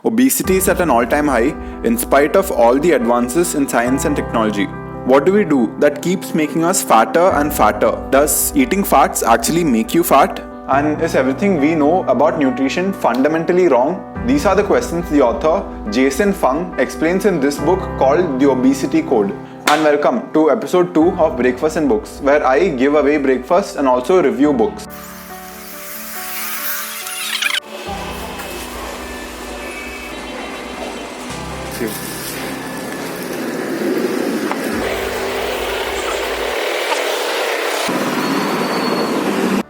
Obesity is at an all-time high in spite of all the advances in science and technology. What do we do that keeps making us fatter and fatter? Does eating fats actually make you fat? And is everything we know about nutrition fundamentally wrong? These are the questions the author Jason Fung explains in this book called The Obesity Code. And welcome to episode 2 of Breakfast and Books, where I give away breakfast and also review books.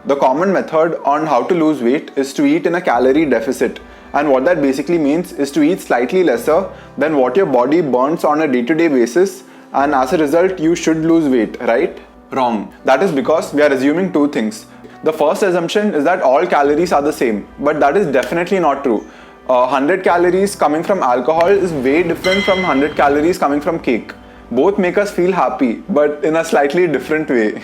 The common method on how to lose weight is to eat in a calorie deficit, and what that basically means is to eat slightly lesser than what your body burns on a day-to-day basis, and as a result you should lose weight, right? Wrong. That is because we are assuming two things. The first assumption is that all calories are the same, but that is definitely not true. 100 calories coming from alcohol is way different from 100 calories coming from cake. Both make us feel happy, but in a slightly different way.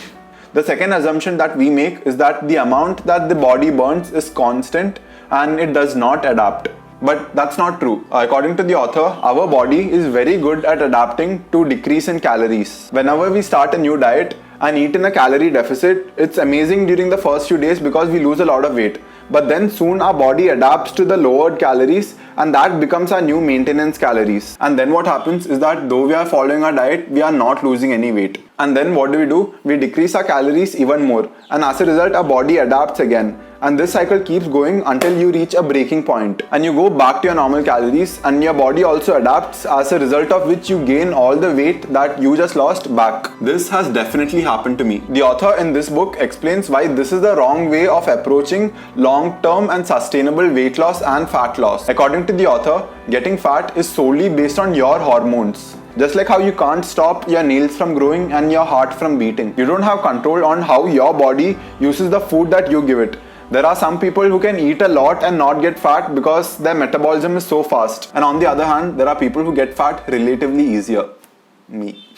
The second assumption that we make is that the amount that the body burns is constant and it does not adapt. But that's not true. According to the author, our body is very good at adapting to decrease in calories. Whenever we start a new diet and eat in a calorie deficit, it's amazing during the first few days because we lose a lot of weight. But then soon our body adapts to the lowered calories and that becomes our new maintenance calories. And then what happens is that though we are following our diet, we are not losing any weight. And then what do? We decrease our calories even more. And as a result, our body adapts again. And this cycle keeps going until you reach a breaking point and you go back to your normal calories, and your body also adapts, as a result of which you gain all the weight that you just lost back. This has definitely happened to me. The author in this book explains why this is the wrong way of approaching long-term and sustainable weight loss and fat loss. According to the author, getting fat is solely based on your hormones. Just like how you can't stop your nails from growing and your heart from beating. You don't have control on how your body uses the food that you give it. There are some people who can eat a lot and not get fat because their metabolism is so fast. And on the other hand, there are people who get fat relatively easier. Me.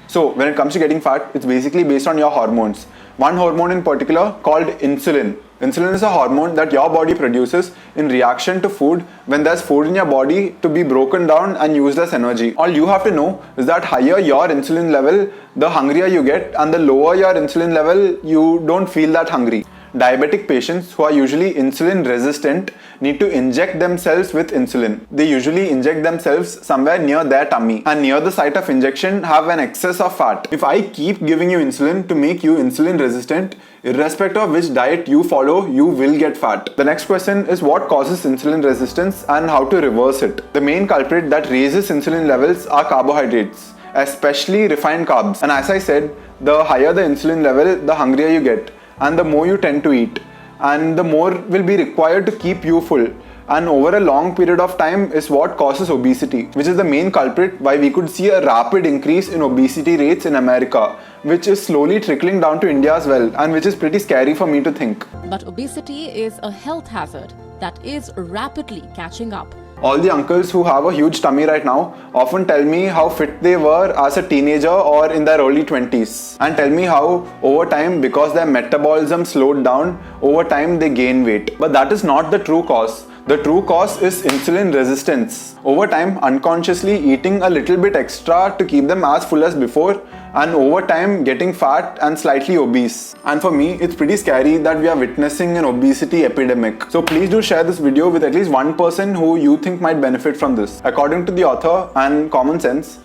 So when it comes to getting fat, it's basically based on your hormones. One hormone in particular called insulin. Insulin is a hormone that your body produces in reaction to food when there's food in your body to be broken down and used as energy. All you have to know is that higher your insulin level, the hungrier you get, and the lower your insulin level, you don't feel that hungry. Diabetic patients who are usually insulin resistant need to inject themselves with insulin. They usually inject themselves somewhere near their tummy, and near the site of injection have an excess of fat. If I keep giving you insulin to make you insulin resistant, irrespective of which diet you follow, you will get fat. The next question is what causes insulin resistance and how to reverse it. The main culprit that raises insulin levels are carbohydrates, especially refined carbs. And as I said, the higher the insulin level, the hungrier you get, and the more you tend to eat, and the more will be required to keep you full. And over a long period of time is what causes obesity, which is the main culprit why we could see a rapid increase in obesity rates in America, which is slowly trickling down to India as well, and which is pretty scary for me to think. But obesity is a health hazard that is rapidly catching up. All the uncles who have a huge tummy right now often tell me how fit they were as a teenager or in their early 20s, and tell me how over time, because their metabolism slowed down, over time they gain weight. But that is not the true cause. The true cause is insulin resistance. Over time, unconsciously eating a little bit extra to keep them as full as before, and over time getting fat and slightly obese. And for me, it's pretty scary that we are witnessing an obesity epidemic. So please do share this video with at least one person who you think might benefit from this. According to the author and common sense,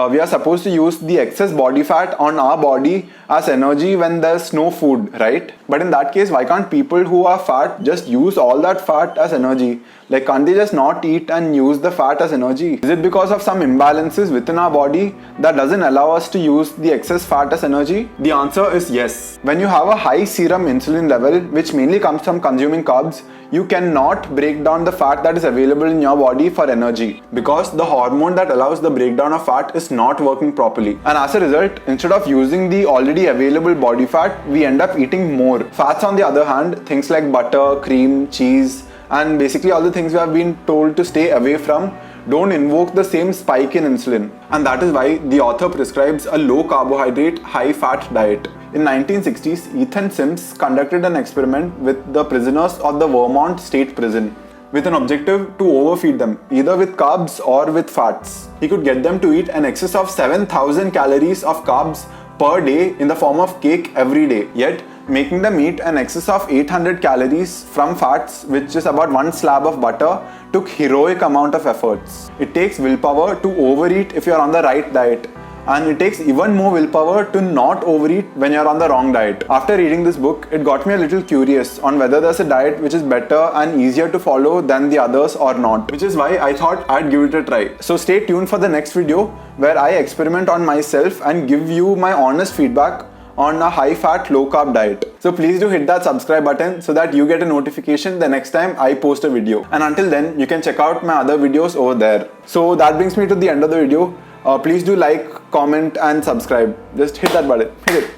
we are supposed to use the excess body fat on our body as energy when there's no food, right? But in that case, why can't people who are fat just use all that fat as energy? Like, can't they just not eat and use the fat as energy? Is it because of some imbalances within our body that doesn't allow us to use the excess fat as energy? The answer is yes. When you have a high serum insulin level, which mainly comes from consuming carbs, you cannot break down the fat that is available in your body for energy, because the hormone that allows the breakdown of fat is not working properly. And as a result, instead of using the already available body fat, we end up eating more. Fats, on the other hand, things like butter, cream, cheese, and basically all the things we have been told to stay away from, don't invoke the same spike in insulin. And that is why the author prescribes a low carbohydrate, high fat diet. In 1960s, Ethan Sims conducted an experiment with the prisoners of the Vermont State Prison. with an objective to overfeed them, either with carbs or with fats. He could get them to eat an excess of 7,000 calories of carbs per day in the form of cake every day, yet making them eat an excess of 800 calories from fats, which is about one slab of butter, took heroic amount of efforts. It takes willpower to overeat if you're on the right diet, and it takes even more willpower to not overeat when you're on the wrong diet. After reading this book, it got me a little curious on whether there's a diet which is better and easier to follow than the others or not, which is why I thought I'd give it a try. So stay tuned for the next video where I experiment on myself and give you my honest feedback on a high-fat, low-carb diet. So please do hit that subscribe button so that you get a notification the next time I post a video. And until then, you can check out my other videos over there. So that brings me to the end of the video. Please do like, comment and subscribe. Just hit that button. Hit it.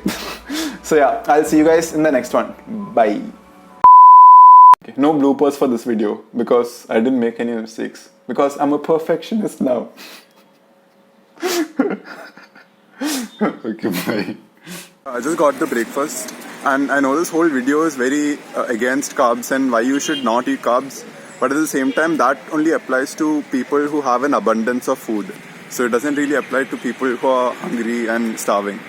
So yeah, I'll see you guys in the next one. Bye. Okay, no bloopers for this video because I didn't make any mistakes. Because I'm a perfectionist now. Okay, bye. I just got the breakfast and I know this whole video is very against carbs and why you should not eat carbs, but at the same time that only applies to people who have an abundance of food. So it doesn't really apply to people who are hungry and starving.